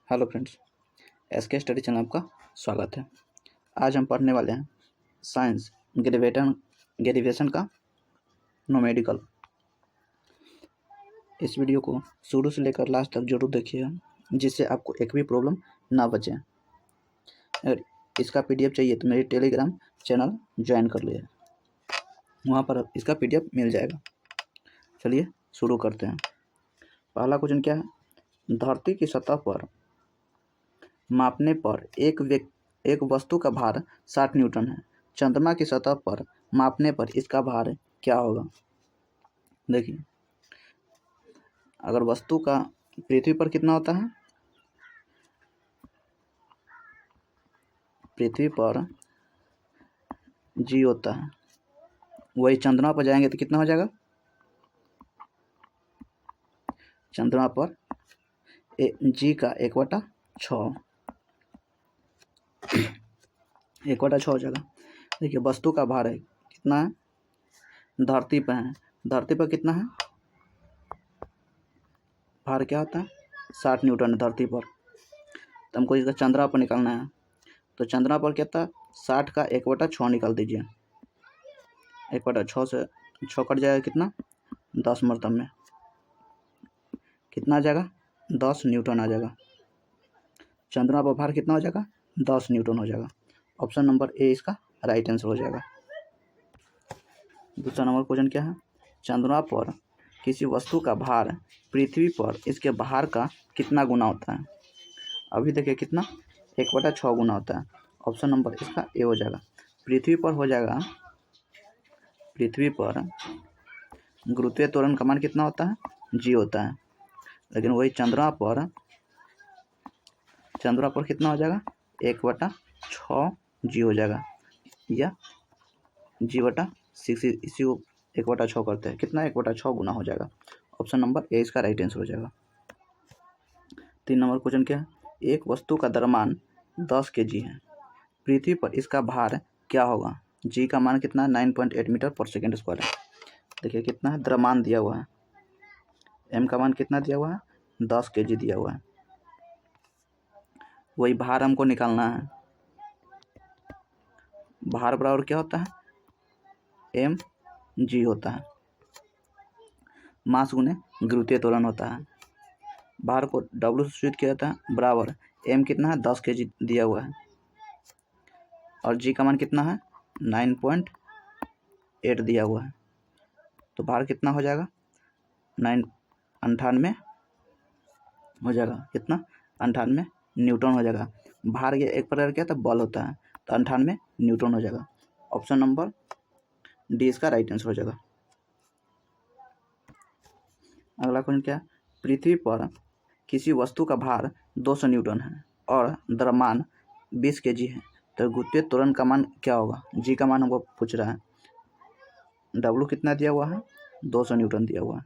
Hello friends, SK study channel आपका स्वागत है। आज हम पढ़ने वाले हैं साइंस डेरिवेशन का न्यूमेरिकल। इस वीडियो को शुरू से लेकर लास्ट तक जरूर देखिएगा, जिससे आपको एक भी प्रॉब्लम ना बचे। अगर इसका पीडीएफ चाहिए तो मेरे टेलीग्राम चैनल ज्वाइन कर लिए, वहाँ पर इसका पीडीएफ मिल जाएगा। चलिए शुरू करते हैं। पहला क्वेश्चन क्या है? धरती की सतह पर मापने पर एक वस्तु का भार 60 न्यूटन है। चंद्रमा की सतह पर मापने पर इसका भार क्या होगा? देखिए, अगर वस्तु का पृथ्वी पर कितना होता है, पृथ्वी पर जी होता है, वही चंद्रमा पर जाएंगे तो कितना हो जाएगा? चंद्रमा पर जी का 1/6 हो जाएगा। देखिए, वस्तु का भार है कितना है, धरती पर है, धरती पर कितना है भार, क्या होता है 60 न्यूटन है धरती पर। तो हमको इसका चंद्रमा पर निकालना है, तो चंद्रमा पर क्या था, 60 का 1/6 निकाल दीजिए। 1/6 से 6 कट जाएगा, कितना 10 मरतब में कितना आ जाएगा, 10 न्यूटन आ जाएगा। चंद्रमा पर भार कितना हो जाएगा, 10 न्यूटन हो जाएगा। ऑप्शन नंबर ए इसका राइट आंसर हो जाएगा। दूसरा नंबर क्वेश्चन क्या है? चंद्रमा पर किसी वस्तु का भार पृथ्वी पर इसके भार का कितना गुना होता है? अभी देखिए कितना, 1/6 गुना होता है। ऑप्शन नंबर इसका ए हो जाएगा। पृथ्वी पर हो जाएगा, पृथ्वी पर गुरुत्वीय त्वरण का मान कितना होता है, जी होता है। लेकिन वही चंद्रमा पर कितना हो जाएगा, 1/6 जी हो जाएगा, या G/6, इसी को 1/6 करते हैं, कितना 1/6 गुना हो जाएगा। ऑप्शन नंबर ए इसका राइट आंसर हो जाएगा। 3 नंबर क्वेश्चन क्या है? एक वस्तु का द्रव्यमान 10 kg है, पृथ्वी पर इसका भार क्या होगा? जी का मान कितना है, 9.8 मीटर पर सेकेंड स्क्वायर है। देखिए कितना है, द्रव्यमान दिया हुआ है, एम का मान कितना दिया हुआ है, 10 kg दिया हुआ है। वही भार हमको निकालना है। भार बराबर क्या होता है, एम जी होता है, मास गुने गुरुत्वीय त्वरण होता है। भार को डब्ल्यू से सूचित किया जाता है, बराबर एम कितना है, 10 kg दिया हुआ है, और जी का मान कितना है, 9.8 दिया हुआ है। तो भार कितना हो जाएगा, 98 हो जाएगा, कितना 98 न्यूटन हो जाएगा। भार ये एक प्रकार क्या था, बल होता है, तो 98 न्यूटन हो जाएगा। ऑप्शन नंबर डी इसका राइट आंसर हो जाएगा। अगला क्वेश्चन क्या है? पृथ्वी पर किसी वस्तु का भार 200 न्यूटन है और द्रव्यमान 20 kg है, तो गुरुत्वीय त्वरण का मान क्या होगा? जी का मान हमको पूछ रहा है। डब्ल्यू कितना दिया हुआ है, 200 न्यूटन दिया हुआ है।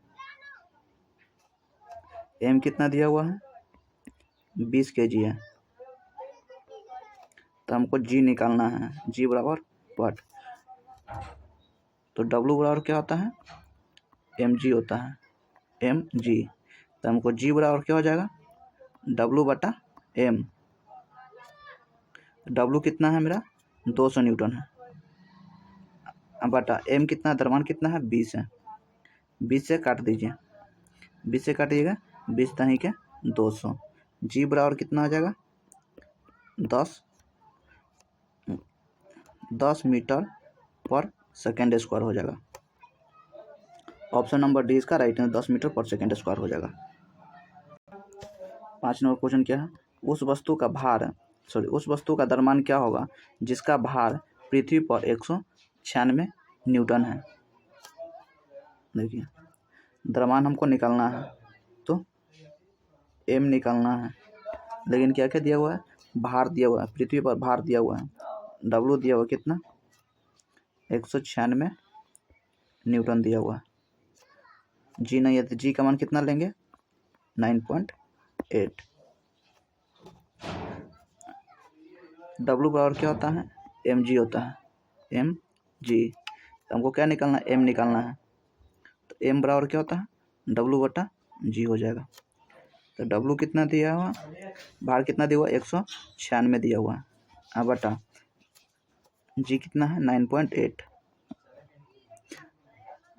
एम कितना दिया हुआ है, 20 kg है। तो हमको जी निकालना है, जी बराबर वाट, तो डब्ल्यू बराबर क्या होता है, एम जी होता है, एम जी। तो हमको जी बराबर क्या हो जाएगा, W/m। डब्ल्यू कितना है मेरा, 200 न्यूटन है, बटा एम कितना, द्रव्यमान कितना है, 20 है। 20 से काट दीजिए, 20 से काटिएगा, 20 तहीं के 200। जी बराबर कितना हो जाएगा, 10 मीटर पर सेकेंड स्क्वायर हो जाएगा। ऑप्शन नंबर डी इसका राइट है, 10 मीटर पर सेकेंड स्क्वायर हो जाएगा। 5 नंबर क्वेश्चन क्या है? उस वस्तु का द्रव्यमान क्या होगा जिसका भार पृथ्वी पर 196 न्यूटन है? देखिए, द्रव्यमान हमको निकालना है, तो एम निकालना है, लेकिन क्या क्या दिया हुआ है, भार दिया हुआ है, पृथ्वी पर भार दिया हुआ है। डब्ल्यू दिया हुआ कितना, 196 न्यूटन दिया हुआ है। जी नहीं है, तो जी का मान कितना लेंगे, 9.8। डब्ल्यू बराबर क्या होता है, एम जी होता है, एम जी। तो हमको क्या निकालना है, एम निकालना है, तो एम बराबर क्या होता है, W/g हो जाएगा। तो डब्लू कितना दिया हुआ, भार कितना दिया हुआ 196 दिया हुआ है। अब बटा जी कितना है 9.8,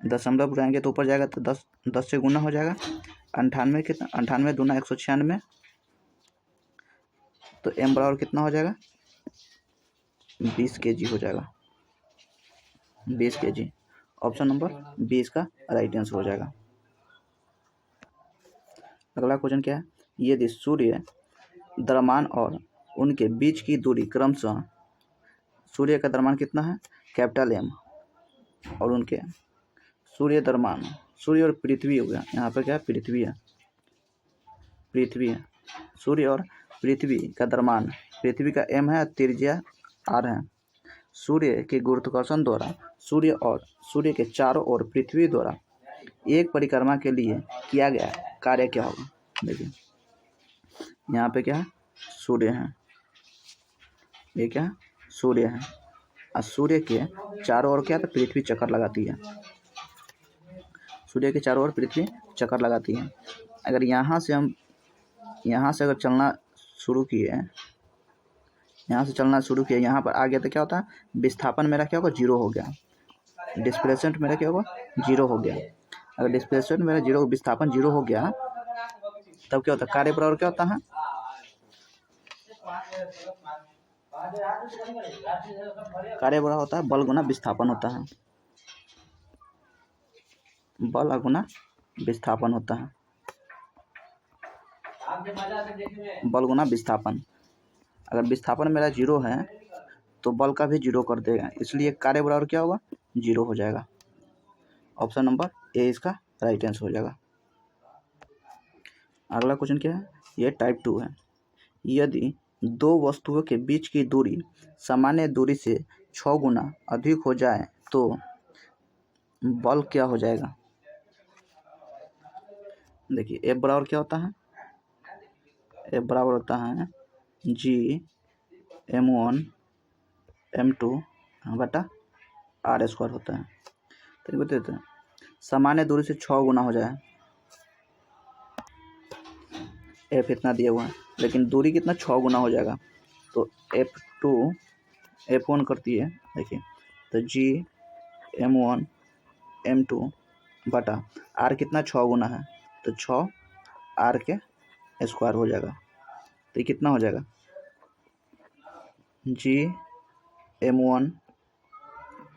दशमलव उड़ाएंगे तो ऊपर जाएगा तो 10 से गुना हो जाएगा। 98 कितना, 98 दूना 196, तो एम बराबर कितना हो जाएगा 20 kg हो जाएगा, 20 kg। ऑप्शन नंबर 20 का राइट आंसर हो जाएगा। अगला क्वेश्चन क्या है, यदि सूर्य, द्रव्यमान और उनके बीच की दूरी क्रमशः, सूर्य का द्रव्यमान कितना है कैपिटल एम, और उनके सूर्य द्रव्यमान, सूर्य और पृथ्वी हो गया, यहाँ पर क्या है पृथ्वी है, पृथ्वी है, सूर्य और पृथ्वी का द्रव्यमान, पृथ्वी का एम है, त्रिज्या आर है। सूर्य के गुरुत्वाकर्षण द्वारा सूर्य के चारों ओर पृथ्वी द्वारा एक परिक्रमा के लिए किया गया कार्य क्या होगा। देखिए यहाँ पे क्या है सूर्य है, ये क्या है सूर्य है, और सूर्य के चारों ओर क्या है तो पृथ्वी चक्कर लगाती है, सूर्य के चारों ओर पृथ्वी चक्कर लगाती है। अगर यहाँ से अगर चलना शुरू किए, यहाँ पर आ गया तो क्या होता है, विस्थापन मेरा क्या होगा 0 हो गया, डिस्प्लेसमेंट मेरा क्या होगा 0 हो गया। अगर डिस्प्लेसमेंट मेरा 0, विस्थापन 0 हो गया, तब क्या होता है कार्य बराबर क्या होता है, कार्य बराबर होता है बल गुना विस्थापन होता है, बल गुना विस्थापन होता है, बल गुना विस्थापन। अगर विस्थापन मेरा 0 है तो बल का भी 0 कर देगा, इसलिए कार्य बराबर क्या होगा 0 हो जाएगा। ऑप्शन नंबर ए इसका राइट आंसर हो जाएगा। अगला क्वेश्चन क्या है, ये टाइप 2 है। यदि दो वस्तुओं के बीच की दूरी सामान्य दूरी से 6 गुना अधिक हो जाए तो बल क्या हो जाएगा। देखिए एफ बराबर क्या होता है, एफ बराबर होता है G(m1 m2 बटा r² होता है। तो बता देते हैं सामान्य दूरी से 6 गुना हो जाए, एफ इतना दिया हुआ है, लेकिन दूरी कितना 6 गुना हो जाएगा, तो F1 करती है। देखिए तो G(m1 m2 बटा r कितना 6 गुना है, तो 6 r² हो जाएगा। तो ये कितना हो जाएगा G(m1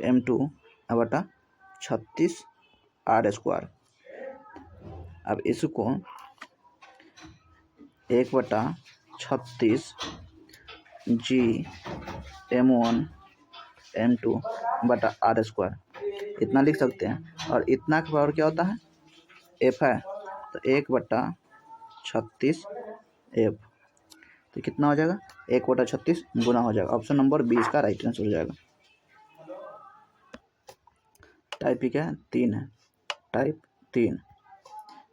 m2 बटा 36 r²। अब इसको 1/36 G(m1 m2 बटा r² इतना लिख सकते हैं, और इतना के बराबर क्या होता है एफ है, तो 1/36 एफ, तो कितना हो जाएगा 1/36 गुना हो जाएगा। ऑप्शन नंबर 20 का राइट आंसर हो जाएगा। टाइप ही क्या है 3 है, टाइप 3।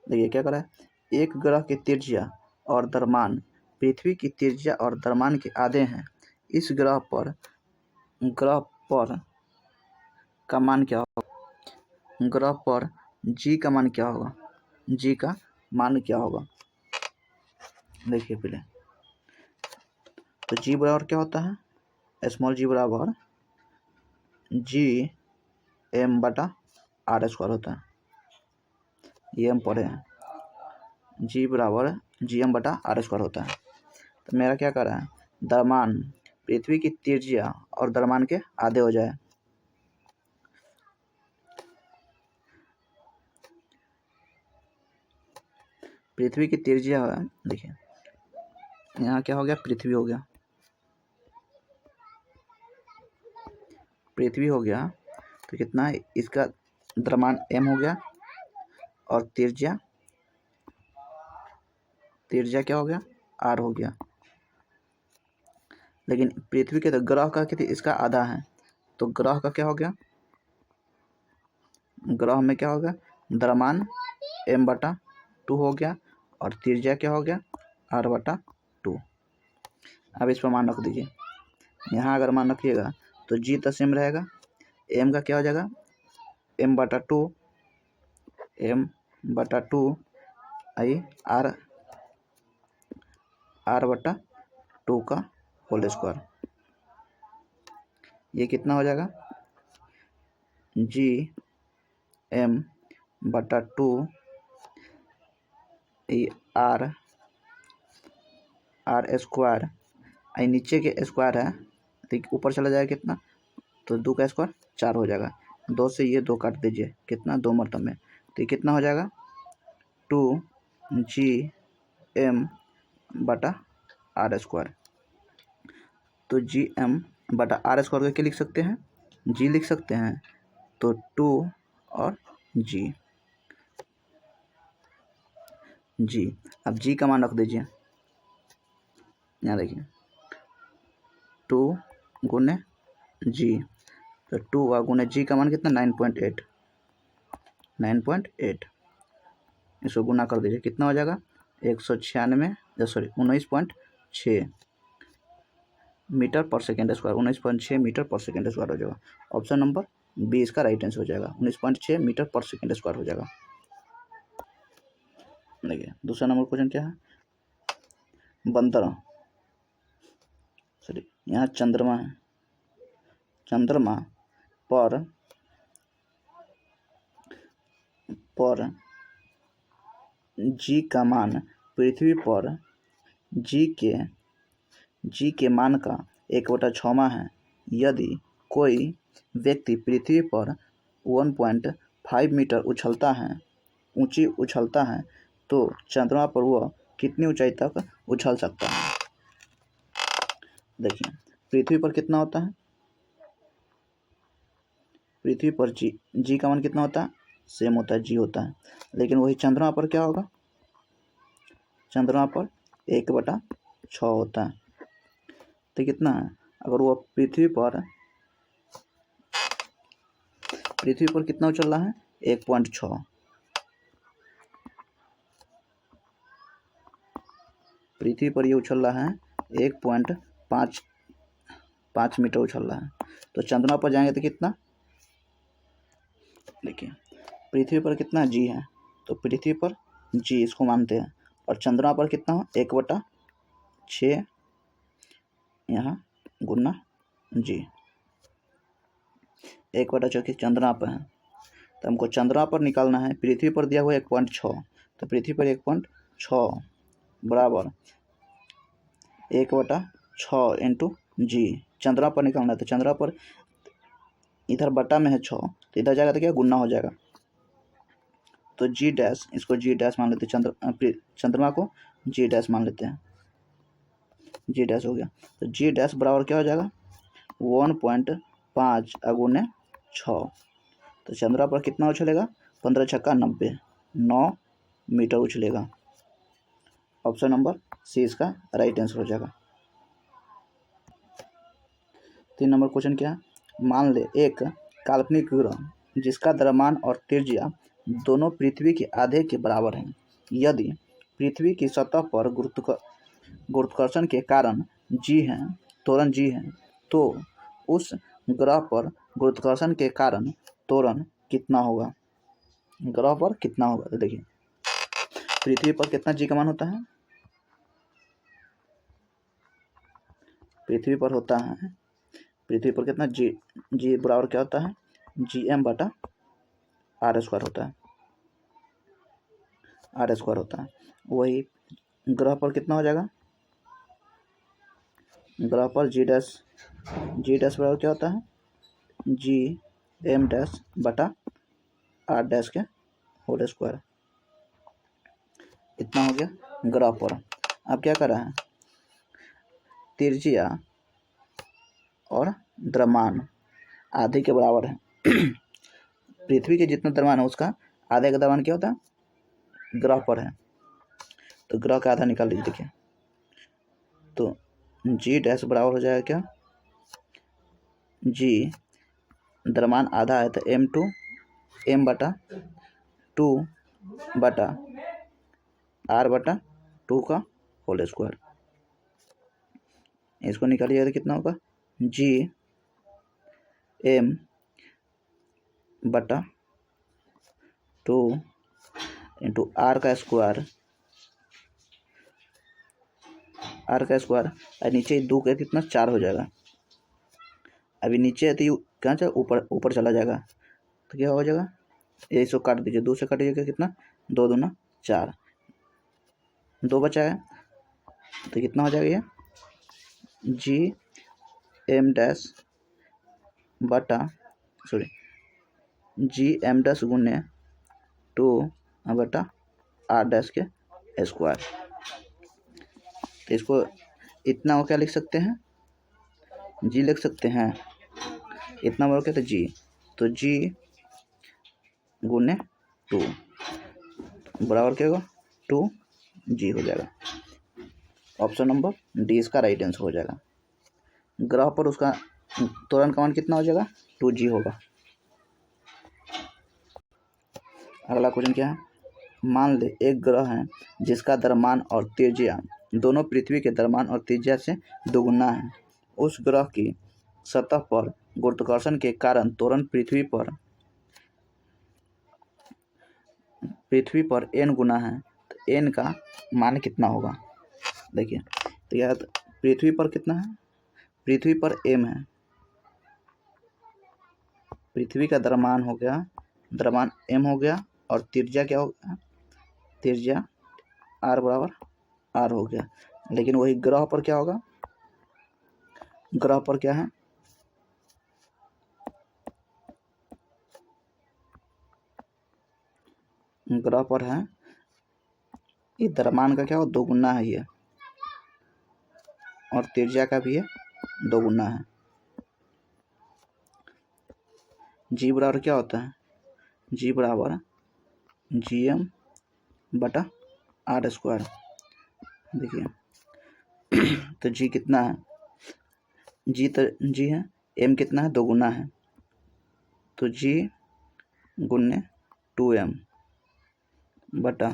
देखिए क्या करा है, एक ग्रह की त्रिज्या और द्रव्यमान पृथ्वी की त्रिज्या और द्रव्यमान के आधे हैं। इस ग्रह पर का मान क्या होगा, ग्रह पर जी का मान क्या होगा, जी का मान क्या होगा। देखिए पहले तो जी बराबर क्या होता है, स्मॉल जी बराबर G(m बटा r² होता है, ये हम पढ़े हैं, G बराबर G(m बटा r² होता है। तो मेरा क्या कर रहा है, द्रव्यमान पृथ्वी की त्रिज्या और द्रव्यमान के आधे हो जाए, पृथ्वी की त्रिज्या है, देखिए यहाँ क्या हो गया पृथ्वी हो गया, पृथ्वी हो गया, तो कितना है इसका द्रव्यमान m हो गया, और त्रिज्या क्या हो गया r हो गया। लेकिन पृथ्वी के तो ग्रह का कितनी इसका आधा है, तो ग्रह का क्या हो गया, ग्रह में क्या हो गया द्रव्यमान m/2 हो गया, और त्रिज्या क्या हो गया r/2। अब इस पर मान रख दीजिए, यहाँ अगर मान रखिएगा तो जी तो सेम रहेगा, m का क्या हो जाएगा m/2 आई r आर बटा 2 का होल स्क्वायर। ये कितना हो जाएगा, जी एम बटा 2 आर स्क्वायर, नीचे के स्क्वायर है तो ऊपर चला जाएगा कितना, तो 2 का स्क्वायर 4 हो जाएगा। 2 से ये 2 काट दीजिए, कितना 2 मतलब में, तो ये कितना हो जाएगा 2GM बटा आर स्क्वायर। तो GM बटा आर स्क्वायर को क्या लिख सकते हैं, जी लिख सकते हैं, तो 2 और जी। अब जी का मान रख दीजिए, यहाँ देखिए 2 गुने जी, तो 2 और गुने जी का मान कितना 9.8। इसको गुना कर दीजिए, कितना हो जाएगा 19.6 मीटर पर सेकेंड स्क्वायर, 19.6 मीटर पर सेकेंड स्क्वायर हो जाएगा। ऑप्शन नंबर बी इसका राइट आंसर हो जाएगा, 19.6 मीटर पर सेकेंड स्क्वायर हो जाएगा। देखिए दूसरा नंबर क्वेश्चन क्या है, बंदर, सॉरी यहाँ चंद्रमा है, चंद्रमा पर जी का मान पृथ्वी पर जी के मान का 1/6 है। यदि कोई व्यक्ति पृथ्वी पर 1.5 मीटर ऊंची उछलता है तो चंद्रमा पर वह कितनी ऊंचाई तक उछल सकता है। देखिए पृथ्वी पर कितना होता है, पृथ्वी पर जी का मान कितना होता है, सेम होता है, जी होता है। लेकिन वही चंद्रमा पर क्या होगा, चंद्रमा पर 1/6 होता है। तो कितना है, अगर वो पृथ्वी पर कितना उछल रहा है 1.6, पृथ्वी पर ये उछल रहा है 1.5 मीटर उछल रहा है। तो चंद्रमा पर जाएंगे तो कितना, देखिए पृथ्वी पर कितना जी है, तो पृथ्वी पर जी इसको मानते हैं, और चंद्रमा पर कितना हो 1/6 यहाँ गुना जी, 1/6 चंद्रमा पर है। तो हमको चंद्रमा पर निकालना है, पृथ्वी पर दिया हुआ 1.6, तो पृथ्वी पर 1.6 बराबर 1/6 इंटू जी, चंद्रमा पर निकालना है। तो चंद्रमा पर इधर बटा में है 6, तो इधर जाएगा तो क्या गुना हो जाएगा, तो जी डैश, इसको जी डैश मान लेते हैं, चंद्रमा को जी डैश मान लेते हैं, जी डैश हो गया। तो जी डैश बराबर क्या हो जाएगा 1.5 अगुने 6, तो चंद्रमा पर कितना उछलेगा 15 छक्का 90, 9 मीटर उछलेगा। ऑप्शन नंबर सी इसका राइट आंसर हो जाएगा। 3 नंबर क्वेश्चन क्या है, मान ले एक काल्पनिक ग्रह जिसका द्रव्यमान और त्रिज्या दोनों पृथ्वी के आधे के बराबर हैं। यदि पृथ्वी की सतह पर गुरुत्वाकर्षण के कारण त्वरण जी है, तो उस ग्रह पर गुरुत्वाकर्षण के कारण त्वरण कितना होगा, ग्रह पर कितना होगा। तो देखिए पृथ्वी पर कितना जी का मान होता है, पृथ्वी पर होता है, पृथ्वी पर कितना जी बराबर क्या होता है GM बटा आर स्क्वायर होता है, आर स्क्वायर होता है। वही ग्रह पर कितना हो जाएगा, ग्रह पर जी डैश बराबर क्या होता है GM डैश बटा आर डैश के होल स्क्वायर। इतना हो गया ग्रह पर। अब क्या कर रहा है, त्रिज्या और द्रव्यमान आधे के बराबर है। पृथ्वी के जितना द्रव्यमान है उसका आधे का द्रव्यमान क्या होता है, ग्रह पर है, तो ग्रह का आधा निकाल लीजिए। देखिए तो जी डैश बराबर हो जाएगा क्या, जी द्रव्यमान आधा है तो M बटा 2 बटा R बटा 2 का होल स्क्वायर। इसको निकालिएगा तो कितना होगा GM बटा 2 इंटू R का स्क्वायर, आर का स्क्वायर और नीचे 2 का कितना 4 हो जाएगा। अभी नीचे है तो ये कहाँ चला ऊपर ऊपर चला जाएगा तो क्या हो जाएगा, ये इसको काट दीजिए, 2 से काट दीजिए कितना 2 दूना 4, 2 बचा है तो कितना हो जाएगा ये जी एम डैश बटा जी एम डैश गुने 2 बटा आर डैश के स्क्वायर। तो इसको इतना हो क्या लिख सकते हैं, जी लिख सकते हैं, इतना बड़ा क्या था जी, तो जी गुने 2 बराबर क्या होगा 2 जी हो जाएगा। ऑप्शन नंबर डी इसका राइट आंसर हो जाएगा। ग्रह पर उसका त्वरण का मान कितना हो जाएगा 2 जी होगा। अगला क्वेश्चन क्या है, मान ले एक ग्रह है जिसका द्रव्यमान और त्रिज्या दोनों पृथ्वी के द्रव्यमान और त्रिज्या से दोगुना है। उस ग्रह की सतह पर गुरुत्वाकर्षण के कारण त्वरण पृथ्वी पर n गुना है, तो n का मान कितना होगा। देखिए तो यार पृथ्वी पर कितना है, पृथ्वी पर m है, पृथ्वी का द्रव्यमान हो गया, द्रव्यमान m हो गया और त्रिज्या क्या हो गया, त्रिज्या r बराबर r हो गया। लेकिन वही ग्रह पर क्या होगा, ग्रह पर क्या है, ग्रह पर है ये द्रव्यमान का क्या हो दोगुना है ये, और त्रिज्या का भी है दोगुना है। जी बराबर क्या होता है, जी बराबर जी एम बटा आर स्क्वायर। देखिए तो जी कितना है, जी तो जी है, एम कितना है दोगुना है, तो जी गुने 2m बटा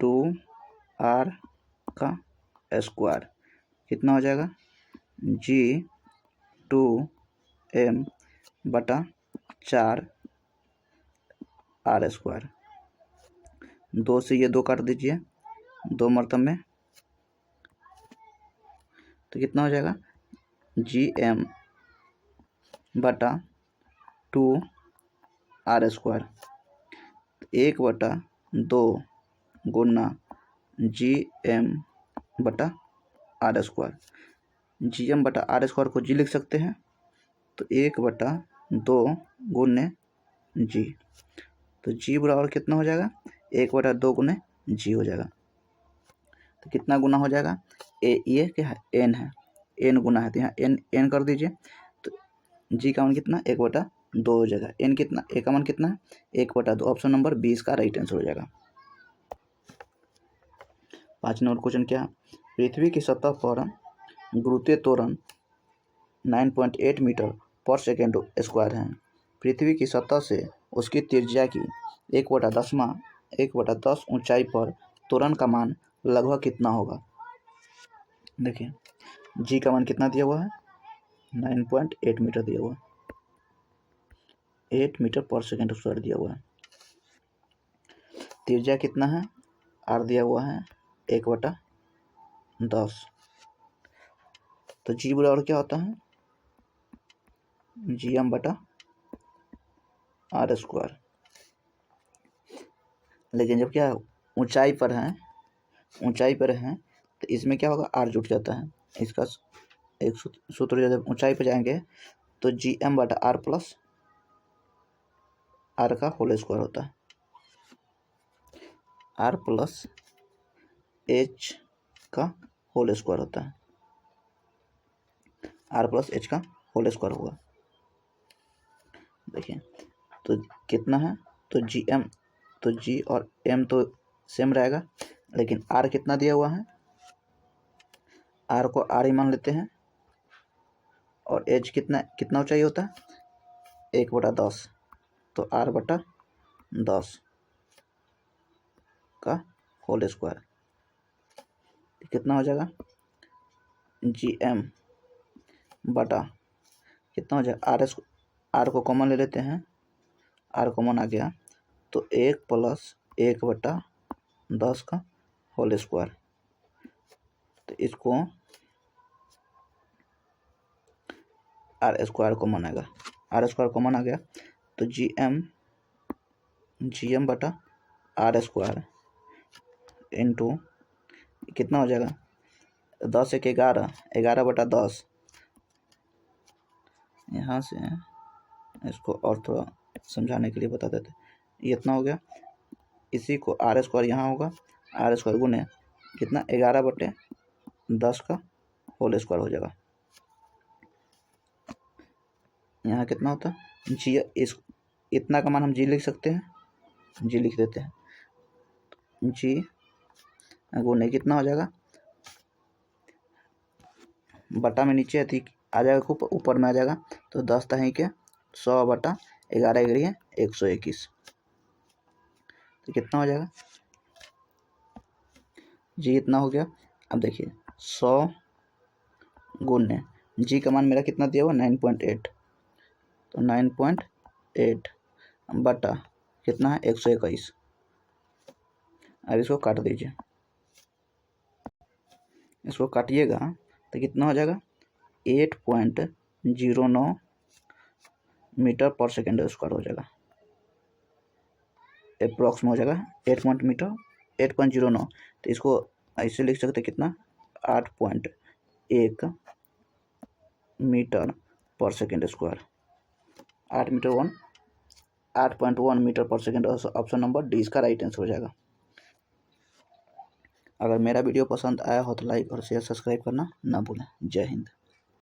2r का स्क्वायर कितना हो जाएगा, जी 2m बटा 4r स्क्वायर। 2 से ये 2 काट दीजिए 2 मरतब में, तो कितना हो जाएगा जी एम बटा 2r स्क्वायर, 1 बटा 2 गुना जी एम बटा आर स्क्वायर। जी एम बटा आर स्क्वायर को जी लिख सकते हैं, तो 1 बटा 2 गुने जी, तो जी बराबर कितना हो जाएगा 1 बटा 2 गुने जी हो जाएगा। तो कितना गुना हो जाएगा, ये क्या है एन है, एन गुना है, तो यहाँ एन कर दीजिए, तो जी का मान कितना 1 बटा 2 हो जाएगा। एन कितना, ए का मान कितना है 1 बटा 2। ऑप्शन नंबर 20 का राइट आंसर हो जाएगा। 5 नंबर क्वेश्चन क्या, पृथ्वी की सतह पर गुरुत्वीय त्वरण 9.8 मीटर पर सेकेंड स्क्वायर है। पृथ्वी की सतह से उसकी त्रिज्या की 1/10 ऊंचाई पर त्वरण का मान लगभग कितना होगा। देखिए जी का मान कितना दिया हुआ है 9.8 मीटर दिया हुआ है, 8 मीटर पर सेकेंड स्क्वायर दिया हुआ है। त्रिज्या कितना है आर दिया हुआ है 1/10, तो जी बराबर क्या होता है जी एम बटा आर स्क्वायर। लेकिन जब क्या ऊंचाई पर है तो इसमें क्या होगा आर जुट जाता है। इसका एक सूत्र जब ऊंचाई पर जाएंगे तो जी एम बटा आर प्लस आर का होल स्क्वायर होता है, आर प्लस एच का होल स्क्वायर होता है, आर प्लस एच का होल स्क्वायर होगा। देखिए तो कितना है, तो जी एम, तो जी और एम तो सेम रहेगा, लेकिन आर कितना दिया हुआ है, आर को आर ही मान लेते हैं, और एच कितना ऊंचाई होता है 1/10, तो आर बटा 10 का होल स्क्वायर कितना हो जाएगा जी एम बटा कितना हो जाएगा आर को कॉमन ले लेते हैं, आर कॉमन आ गया तो 1 + 1/10 का होल स्क्वायर इसको आर स्क्वायर कॉमन आएगा, आर स्क्वायर कॉमन आ गया तो जी एम बटा आर स्क्वायर इंटू कितना हो जाएगा 10 एक 11, 11 बटा 10। यहाँ से इसको और थोड़ा समझाने के लिए बता देते, ये इतना हो गया। इसी को आर स्क्वायर यहाँ होगा, आर स्क्वायर गुने कितना 11 बटे 10 का होल स्क्वायर हो जाएगा। यहाँ कितना होता है जी, इस इतना का मान हम जी लिख सकते हैं, जी लिख देते हैं। जी गुने कितना हो जाएगा बटा में नीचे अधिक आ जाएगा, ऊपर में आ जाएगा तो 10 तहीं के 100 बटा 11 एग्री है 121, तो कितना हो जाएगा जी इतना हो गया। अब देखिए 100 गुने जी का मान मेरा कितना दिया हुआ 9.8, तो 9.8 बटा कितना है 121। अब इसको काट दीजिए, इसको काटिएगा तो कितना हो जाएगा 8.09 मीटर पर सेकेंड स्क्वायर हो जाएगा, अप्रॉक्स में हो जाएगा 8.09। तो इसको ऐसे लिख सकते कितना 8.1 मीटर पर सेकेंड स्क्वायर, 8.1 मीटर पर सेकेंड। ऑप्शन नंबर डी इसका राइट आंसर हो जाएगा। अगर मेरा वीडियो पसंद आया हो तो लाइक और शेयर सब्सक्राइब करना ना भूलें। जय हिंद।